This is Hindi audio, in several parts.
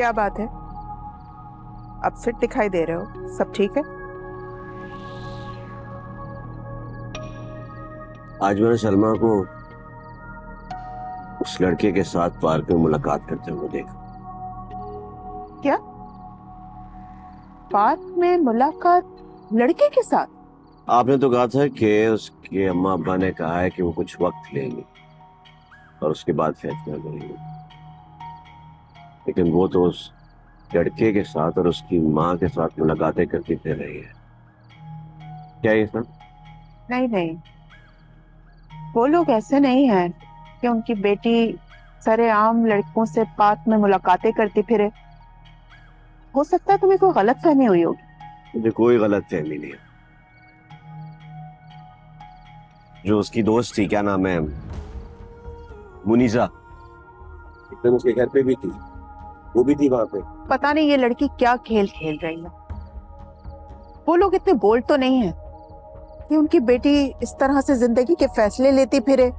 क्या बात है? अब फिट दिखाई दे रहे हो, सब ठीक है? आज मैंने सलमा को उस लड़के के साथ पार्क में मुलाकात करते हुए देखा। क्या? पार्क में मुलाकात लड़के के साथ? आपने तो कहा था कि उसके अम्मा अब्बा ने कहा है कि वो कुछ वक्त लेंगे और उसके बाद फैसला करेंगे, लेकिन वो तो उस लड़के के साथ और उसकी माँ के साथ मुलाकातें करती फिर रही है। क्या ये सब? नहीं नहीं, वो लोग ऐसे नहीं हैं कि उनकी बेटी सरेआम लड़कों से पार्क में मुलाकातें करती फिरे। हो सकता है तुम्हें कोई गलतफहमी हुई होगी। मुझे कोई गलत फहमी नहीं है। जो उसकी दोस्त थी, क्या नाम है, मुनीसा, एक दिन उसके घर पे भी थी, वो भी थी वहां पे। पता नहीं ये लड़की क्या खेल खेल रही है। वो लोग इतने बोल्ड तो नहीं है कि उनकी बेटी इस तरह से जिंदगी के फैसले लेती फिरे।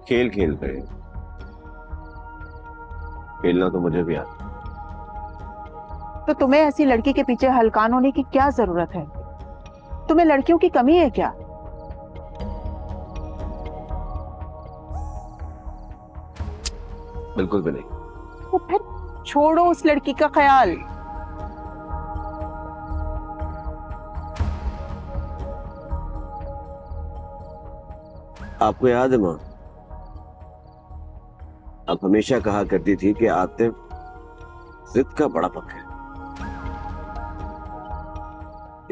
खेल खेल रहे हैं। खेलना तो मुझे भी आता तो तुम्हें ऐसी लड़की के पीछे हलकान होने की क्या जरूरत है? तुम्हें लड़कियों की कमी है क्या? है। बिल्कुल भी नहीं। तो फिर छोड़ो उस लड़की का ख्याल। आपको याद है माँ, आप हमेशा कहा करती थी कि आतिफ जिद का बड़ा पक्का है।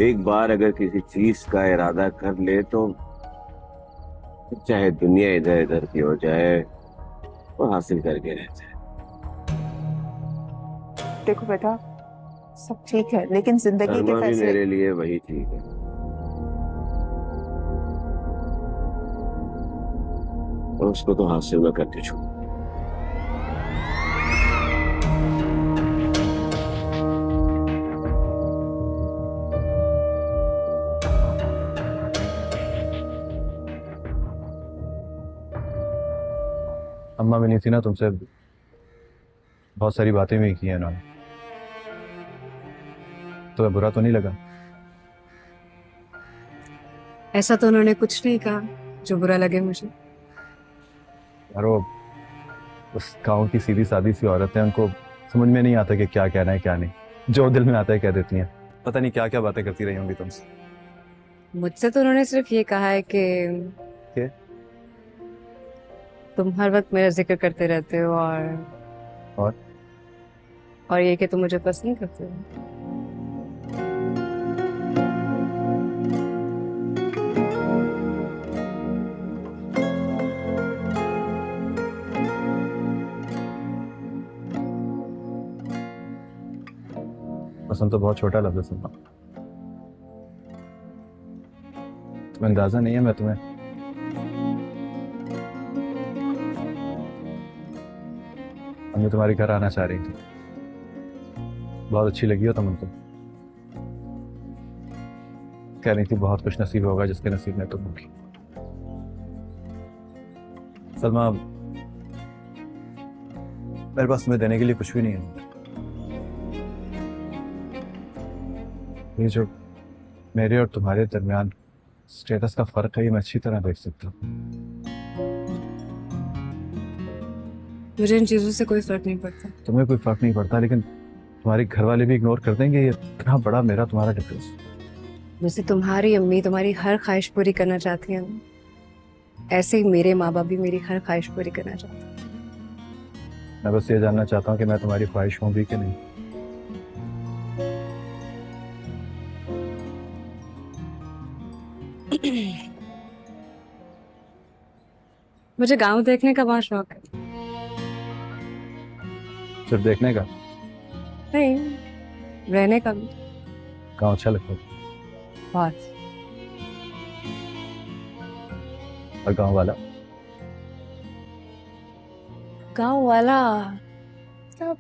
एक बार अगर किसी चीज का इरादा कर ले तो चाहे दुनिया इधर इधर की हो जाए, वो हासिल करके रहता है। देखो बेटा, सब ठीक है लेकिन जिंदगी के शर्मा भी फैसले। मेरे लिए वही ठीक है, और उसको तो हासिल में करके छोड़। अम्मा मिली थी ना तुमसे, बहुत सारी बातें भी की हैं उन्होंने। तुम्हें बुरा तो नहीं लगा? ऐसा तो उन्होंने कुछ नहीं कहा जो बुरा लगे मुझे। यार वो उस गाँव की सीधी सादी सी औरत है, उनको समझ में नहीं आता कि क्या कहना है क्या नहीं। जो दिल में आता है कह देती हैं। पता नहीं क्या क्या बातें करती रही होंगी तुमसे। मुझसे तो उन्होंने सिर्फ ये कहा है कि के? तुम हर वक्त मेरा जिक्र करते रहते हो और और ये कि तुम मुझे पसंद करते हो। पसंद तो बहुत छोटा लफ्ज़ है सुनना। तुम्हें अंदाजा नहीं है मैं तुम्हें मम्मी तुम्हारे घर आना चाह रही थी। बहुत अच्छी लगी हो तुम उनको। कह रही थी बहुत खुश नसीब होगा जिसके नसीब में तुम होगी। सलमा, मेरे पास तुम्हें देने के लिए कुछ भी नहीं है। ये जो मेरे और तुम्हारे दरमियान स्टेटस का फर्क है, ये मैं अच्छी तरह देख सकता हूँ। मुझे इन चीजों से कोई फर्क नहीं पड़ता। तुम्हें कोई फर्क नहीं पड़ता, लेकिन तुम्हारे घर वाले भी इग्नोर कर देंगे। ये इतना बड़ा मेरा तुम्हारा डिफरेंस। जैसे तुम्हारी अम्मी तुम्हारी हर ख्वाहिश पूरी करना चाहती है ना, ऐसे ही मेरे माँ बाप भी मेरी हर ख्वाहिश पूरी करना चाहते हैं। मैं बस ये जानना चाहता हूँ कि मैं तुम्हारी ख्वाहिश हूँ भी कि नहीं। मुझे गांव देखने का बहुत शौक है। सिर्फ देखने का? नहीं, रहने का भी। गाँव अच्छा लगता है। बहुत। और गाँव वाला? गांव वाला मतलब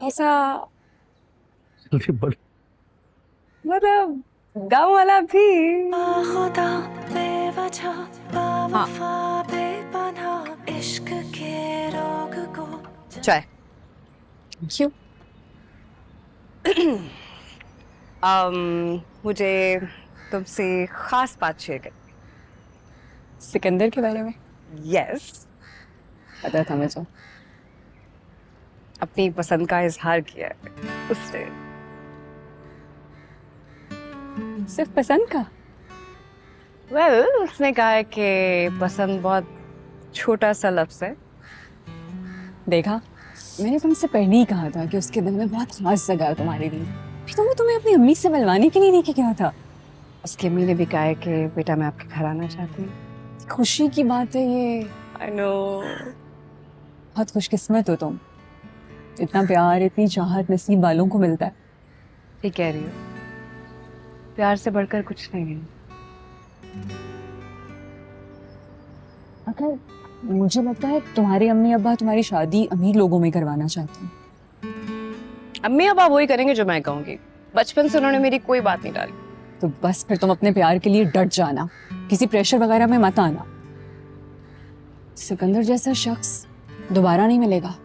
ऐसा, जल्दी बोल। मतलब गांव वाला भी। हाँ। चाय। क्यों? मुझे तुमसे खास बात शेयर करनी। सिकंदर के बारे में यस, पता था मुझे। अपनी पसंद का इजहार किया है उसने। सिर्फ पसंद का? उसने कहा है कि पसंद बहुत छोटा सा लफ्ज है। देखा, मैंने तुमसे पहले ही कहा था कि उसके दिल में बहुत खास जगह है तुम्हारे लिए। फिर तो वो तुम्हें अपनी अम्मी से मिलवाने के लिए लेके गया था। उसकी अम्मी ने भी कहा है कि बेटा मैं आपके घर आना चाहती हूँ। खुशी की बात है ये। I know. बहुत खुशकिस्मत हो तुम। इतना प्यार, इतनी चाहत नसीब वालों को मिलता है। ठीक कह रही हो, प्यार से बढ़कर कुछ नहीं है। अगर मुझे लगता है तुम्हारे अम्मी अब्बा तुम्हारी शादी अमीर लोगों में करवाना चाहते हैं। अम्मी अब आप वही करेंगे जो मैं कहूँगी। बचपन से उन्होंने मेरी कोई बात नहीं डाली। तो बस फिर तुम अपने प्यार के लिए डट जाना, किसी प्रेशर वगैरह में मत आना। सिकंदर जैसा शख्स दोबारा नहीं मिलेगा।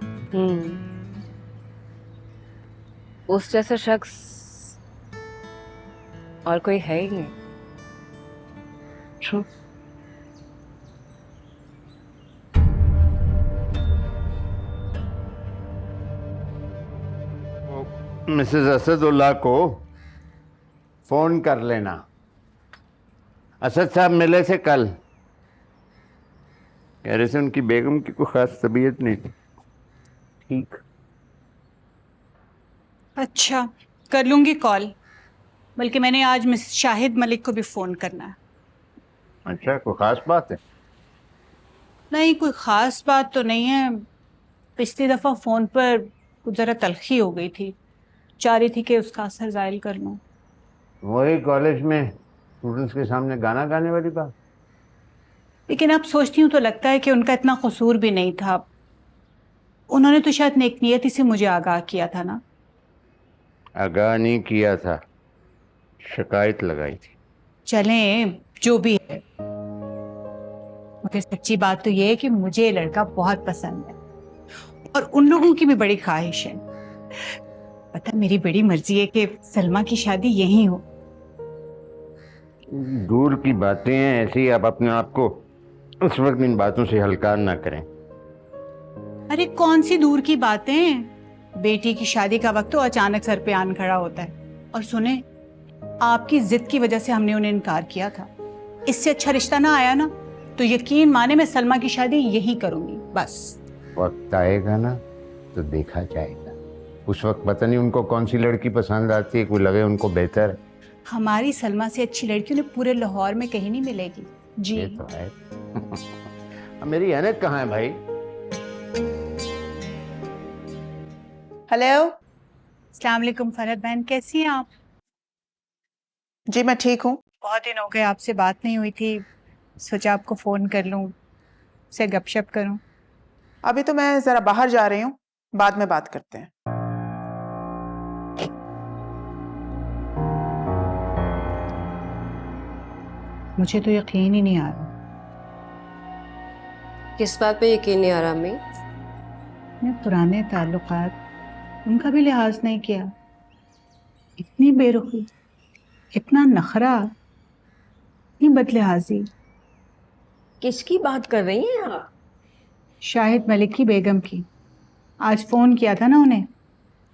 उस जैसा शख्स और कोई है ही नहीं। True. मिसेस असदुल्ला को फोन कर लेना। असद साहब मिले थे कल, कह रहे थे उनकी बेगम की कोई खास तबीयत नहीं थी। ठीक। अच्छा, कर लूँगी कॉल। बल्कि मैंने आज मिस शाहिद मलिक को भी फ़ोन करना है। अच्छा, कोई खास बात है? नहीं, कोई ख़ास बात तो नहीं है। पिछली दफ़ा फ़ोन पर कुछ ज़रा तलखी हो गई थी, चाह रही थी कि उसका असर ज़ायल कर लूँ। वही कॉलेज में स्टूडेंट्स के सामने गाना गाने वाली बात। लेकिन अब सोचती हूँ तो लगता है कि उनका इतना कसूर भी नहीं था। उन्होंने तो शायद नेकनियती से मुझे आगाह किया था ना। आगाह नहीं किया था, शिकायत लगाई थी। चलें, जो भी है, मगर सच्ची बात तो ये है कि मुझे ये लड़का बहुत पसंद है और उन लोगों की भी बड़ी ख्वाहिश है। पता, मेरी बड़ी मर्जी है कि सलमा की शादी यहीं हो। दूर की बातें हैं ऐसी, आप अपने आप को उस वक्त इन बातों से हल्का ना करें। अरे कौन सी दूर की बातें, बेटी की शादी का वक्त तो अचानक सर पे आन खड़ा होता है। और सुने, आपकी जिद की वजह से हमने उन्हें इनकार किया था। इससे अच्छा रिश्ता ना आया ना, तो यकीन माने मैं सलमा की शादी यही करूंगी बस। वक्त आएगा ना तो देखा जाएगा। उस वक्त पता नहीं उनको कौन सी लड़की पसंद आती है, कोई लगे उनको बेहतर है। हमारी सलमा से अच्छी लड़की उन्हें पूरे लाहौर में कहीं नहीं मिलेगी जी। ये तो है। मेरी अहनत कहाँ है भाई? हेलो। अस्सलाम वालेकुम फरहत बहन, कैसी हैं आप? जी मैं ठीक हूँ। बहुत दिन हो गए आपसे बात नहीं हुई थी, सोचा आपको फ़ोन कर लूँ, से गपशप करूँ। अभी तो मैं जरा बाहर जा रही हूँ, बाद में बात करते हैं। मुझे तो यकीन ही नहीं आ रहा। किस बात पे यकीन नहीं आ रहा अम्मी? मैं पुराने ताल्लुकात, उनका भी लिहाज नहीं किया। इतनी बेरुखी, इतना नखरा, इतनी बदलिहाजी। किसकी बात कर रही हैं आप? शाहिद मलिक की बेगम की। आज फ़ोन किया था ना उन्हें,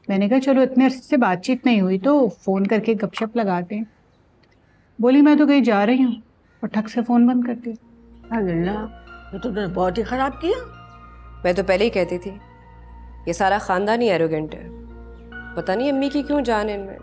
मैंने कहा चलो इतने अरसे से बातचीत नहीं हुई तो फ़ोन करके गपशप लगाते हैं। बोली मैं तो कहीं जा रही हूँ, और ठक से फ़ोन बंद कर दिया। अल्लाह, ये तो तुमने बहुत ही खराब किया। मैं तो पहले ही कहती थी, ये सारा खानदान ही एरोगेंट है। पता नहीं अम्मी की क्यों जान है इनमें।